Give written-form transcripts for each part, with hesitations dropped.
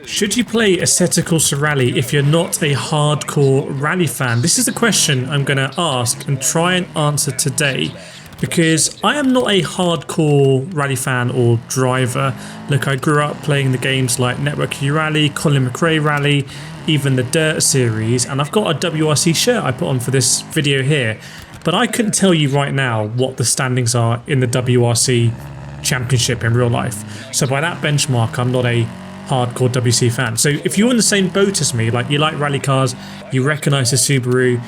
Should you play Assetto Corsa Rally if you're not a hardcore rally fan? This is the question I'm going to ask and try and answer today, because I am not a hardcore rally fan or driver. Look, I grew up playing the games like Network Rally, Colin McRae Rally, even the Dirt series, and I've got a WRC shirt I put on for this video here, but I couldn't tell you right now what the standings are in the WRC championship in real life. So by that benchmark, I'm not a hardcore WC fan. So if you're in the same boat as me, like you like rally cars, you recognise the Subaru,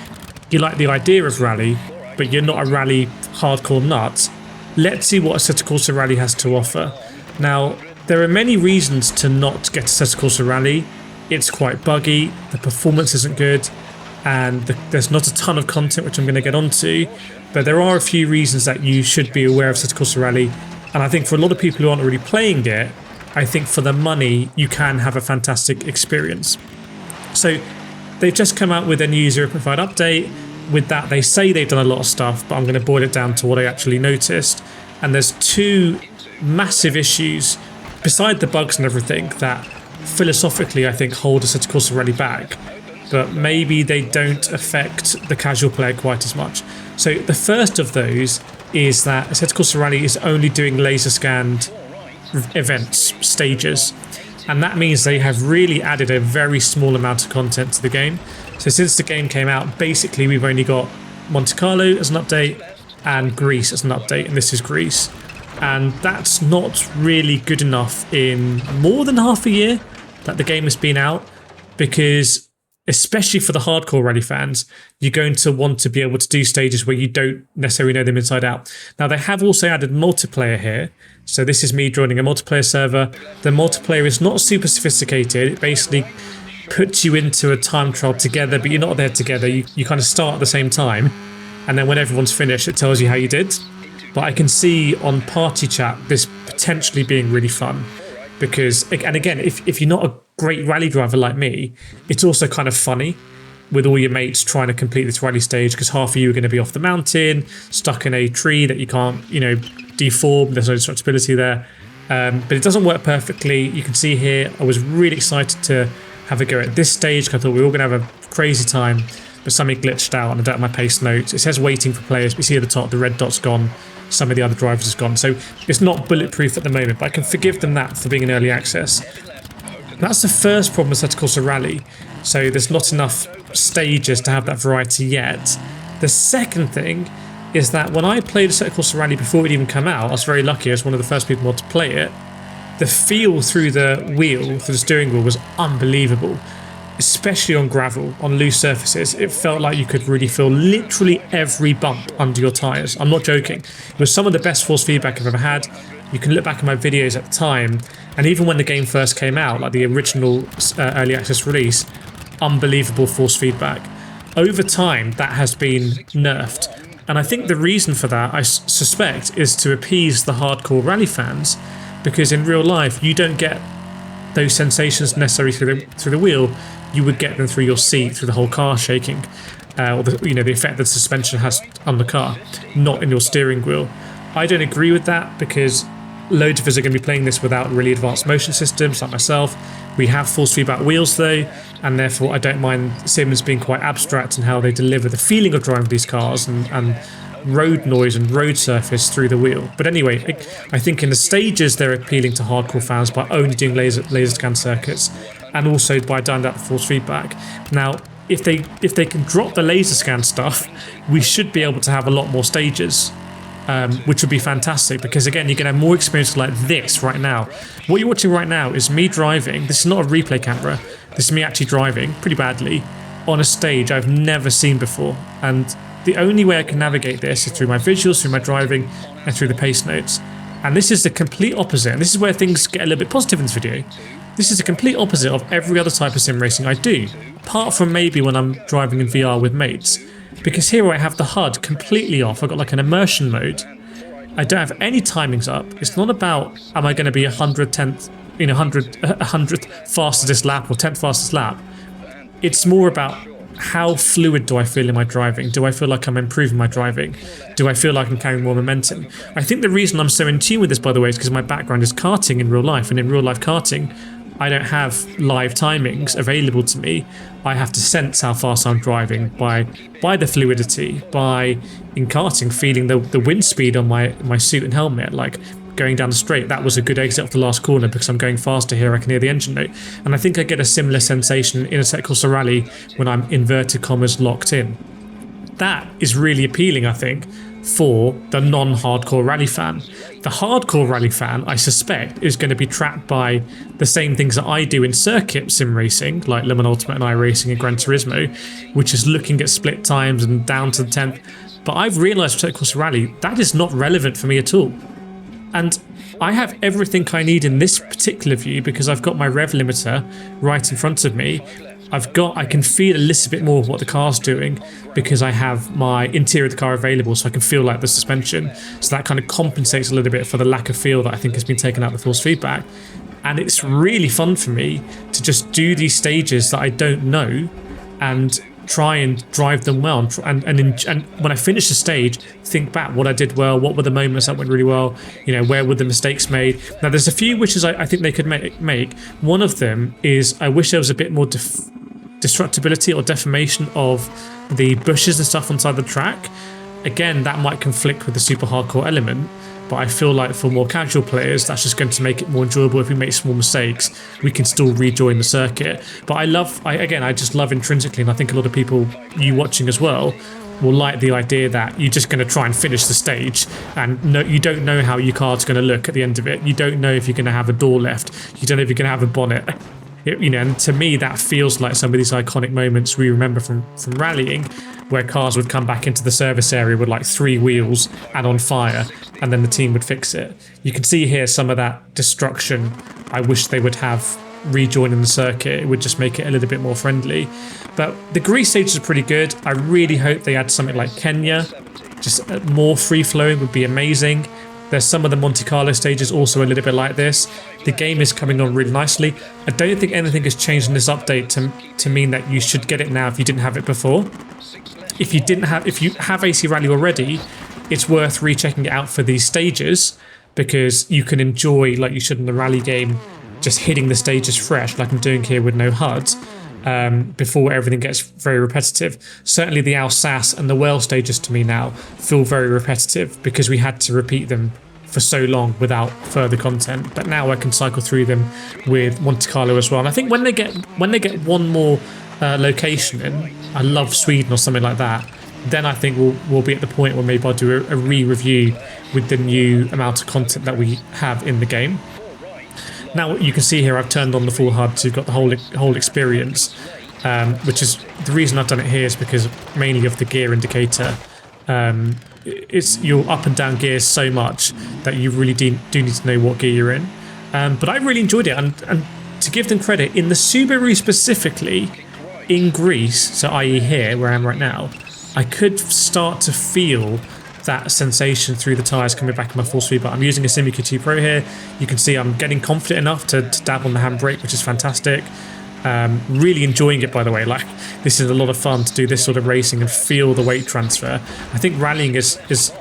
you like the idea of rally, but you're not a rally hardcore nut, let's see what Assetto Corsa Rally has to offer. Now, there are many reasons to not get Assetto Corsa Rally. It's quite buggy, the performance isn't good, and there's not a ton of content which I'm going to get onto, but there are a few reasons that you should be aware of Assetto Corsa Rally, and I think for a lot of people who aren't really playing it, I think for the money you can have a fantastic experience. So they've just come out with a new 0.5 update. With that, they say they've done a lot of stuff, but I'm going to boil it down to what I actually noticed, and there's two massive issues beside the bugs and everything that philosophically I think hold Assetto Corsa Rally back, but maybe they don't affect the casual player quite as much. So the first of those is that Assetto Corsa Rally is only doing laser scanned events, stages, and that means they have really added a very small amount of content to the game. So since the game came out, basically we've only got Monte Carlo as an update and Greece as an update, and this is Greece, and that's not really good enough in more than half a year that the game has been out, because especially for the hardcore rally fans, you're going to want to be able to do stages where you don't necessarily know them inside out. Now, they have also added multiplayer here. So this is me joining a multiplayer server. The multiplayer is not super sophisticated. It basically puts you into a time trial together, but you're not there together. You kind of start at the same time, and then when everyone's finished, it tells you how you did. But I can see on party chat this potentially being really fun, because, and again, if you're not a great rally driver like me, it's also kind of funny with all your mates trying to complete this rally stage, because half of you are going to be off the mountain, stuck in a tree that you can't, deform. There's no destructibility there, but it doesn't work perfectly. You can see here, I was really excited to have a go at this stage, because I thought we were all going to have a crazy time, but something glitched out and I don't have my pace notes. It says waiting for players, but you see at the top the red dot's gone. Some of the other drivers has gone, so it's not bulletproof at the moment, but I can forgive them that for being in early access. That's the first problem with Assetto Corsa Rally, so there's not enough stages to have that variety yet. The second thing is that when I played Assetto Corsa Rally before it even came out, I was very lucky, I was one of the first people to play it. The feel through the wheel, through the steering wheel, was unbelievable, especially on gravel, on loose surfaces. It felt like you could really feel literally every bump under your tyres. I'm not joking. It was some of the best force feedback I've ever had. You can look back at my videos at the time, and even when the game first came out, like the original early access release, unbelievable force feedback. Over time, that has been nerfed, and I think the reason for that, I suspect, is to appease the hardcore rally fans, because in real life you don't get those sensations necessarily through the wheel. You would get them through your seat, through the whole car shaking, or the effect that suspension has on the car, not in your steering wheel. I don't agree with that, because loads of us are going to be playing this without really advanced motion systems, like myself. We have force feedback wheels though, and therefore I don't mind sims being quite abstract in how they deliver the feeling of driving these cars and road noise and road surface through the wheel. But anyway, I think in the stages they're appealing to hardcore fans by only doing laser scan circuits, and also by dialing out the force feedback. Now, if they can drop the laser scan stuff, we should be able to have a lot more stages, which would be fantastic, because again, you're going to have more experience like this right now. What you're watching right now is me driving. This is not a replay camera. This is me actually driving pretty badly on a stage I've never seen before, and the only way I can navigate this is through my visuals, through my driving, and through the pace notes. And this is the complete opposite, and this is where things get a little bit positive in this video. This is the complete opposite of every other type of sim racing I do, apart from maybe when I'm driving in VR with mates. Because here I have the HUD completely off. I've got like an immersion mode. I don't have any timings up. It's not about, am I going to be 100th fastest lap or 10th fastest lap. It's more about, how fluid do I feel in my driving? Do I feel like I'm improving my driving? Do I feel like I'm carrying more momentum? I think the reason I'm so in tune with this, by the way, is because my background is karting in real life, and in real life karting, I don't have live timings available to me. I have to sense how fast I'm driving by the fluidity, by in karting feeling the wind speed on my suit and helmet, like going down the straight. That was a good exit off the last corner because I'm going faster here. I can hear the engine note, and I think I get a similar sensation in Assetto Corsa Rally when I'm inverted commas locked in. That is really appealing, I think, for the non-hardcore rally fan. The hardcore rally fan, I suspect, is going to be trapped by the same things that I do in circuit sim racing, like Le Mans Ultimate and iRacing and Gran Turismo, which is looking at split times and down to the 10th. But I've realised with Assetto Corsa Rally, that is not relevant for me at all. And I have everything I need in this particular view because I've got my rev limiter right in front of me. I can feel a little bit more of what the car's doing because I have my interior of the car available, so I can feel like the suspension. So that kind of compensates a little bit for the lack of feel that I think has been taken out of the force feedback. And it's really fun for me to just do these stages that I don't know and try and drive them well, and when I finish the stage, think back what I did well, what were the moments that went really well, you know, where were the mistakes made. Now there's a few which is I think they could make. One of them is I wish there was a bit more destructibility or deformation of the bushes and stuff inside the track. Again, that might conflict with the super hardcore element, but I feel like for more casual players, that's just going to make it more enjoyable. If we make small mistakes, we can still rejoin the circuit. But I just love intrinsically, and I think a lot of people, you watching as well, will like the idea that you're just going to try and finish the stage, and you don't know how your car's going to look at the end of it. You don't know if you're going to have a door left. You don't know if you're going to have a bonnet. You know, and to me that feels like some of these iconic moments we remember from rallying, where cars would come back into the service area with like 3 wheels and on fire, and then the team would fix it. You can see here some of that destruction I wish they would have rejoining the circuit. It would just make it a little bit more friendly. But the Greece stages are pretty good. I really hope they add something like Kenya. Just more free-flowing would be amazing. There's some of the Monte Carlo stages also a little bit like this. The game is coming on really nicely. I don't think anything has changed in this update to mean that you should get it now if you didn't have it before. If you have AC Rally already, it's worth rechecking it out for these stages, because you can enjoy, like you should in the rally game, just hitting the stages fresh, like I'm doing here with no HUD, before everything gets very repetitive. Certainly the Alsace and the Wales stages to me now feel very repetitive because we had to repeat them for so long without further content. But now I can cycle through them with Monte Carlo as well. And I think when they get one more location in, I love Sweden or something like that, then I think we'll be at the point where maybe I'll do a re-review with the new amount of content that we have in the game. Now you can see here I've turned on the full HUD, so you've got the whole experience, which is the reason I've done it here is because mainly of the gear indicator. It's your up and down gears so much that you really do need to know what gear you're in. But I really enjoyed it, and to give them credit, in the Subaru specifically, in Greece, so i.e. here where I am right now, I could start to feel that sensation through the tyres coming back in my full speed. But I'm using a Simuca 2 Pro here. You can see I'm getting confident enough to dab on the handbrake, which is fantastic. Really enjoying it, by the way. Like, this is a lot of fun to do this sort of racing and feel the weight transfer. I think rallying is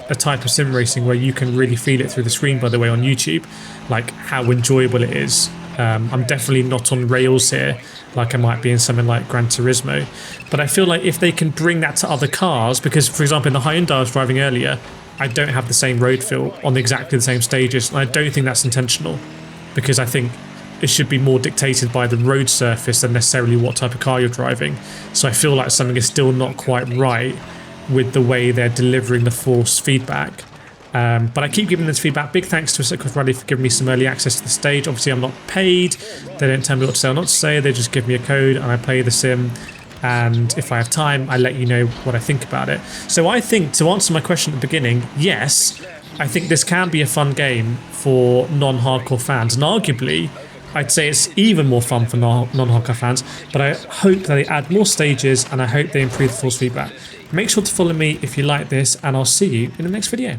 a type of sim racing where you can really feel it through the screen, by the way, on YouTube, like how enjoyable it is. I'm definitely not on rails here like I might be in something like Gran Turismo, but I feel like if they can bring that to other cars, because for example in the Hyundai I was driving earlier, I don't have the same road feel on exactly the same stages, and I don't think that's intentional, because I think it should be more dictated by the road surface than necessarily what type of car you're driving. So I feel like something is still not quite right with the way they're delivering the force feedback. But I keep giving this feedback. Big thanks to Assetto Corsa Rally for giving me some early access to the stage. Obviously I'm not paid, they don't tell me what to say or not to say, they just give me a code and I play the sim, and if I have time I let you know what I think about it. So I think, to answer my question at the beginning, yes, I think this can be a fun game for non-hardcore fans, and arguably I'd say it's even more fun for non-hardcore fans, but I hope that they add more stages and I hope they improve the force feedback. Make sure to follow me if you like this, and I'll see you in the next video.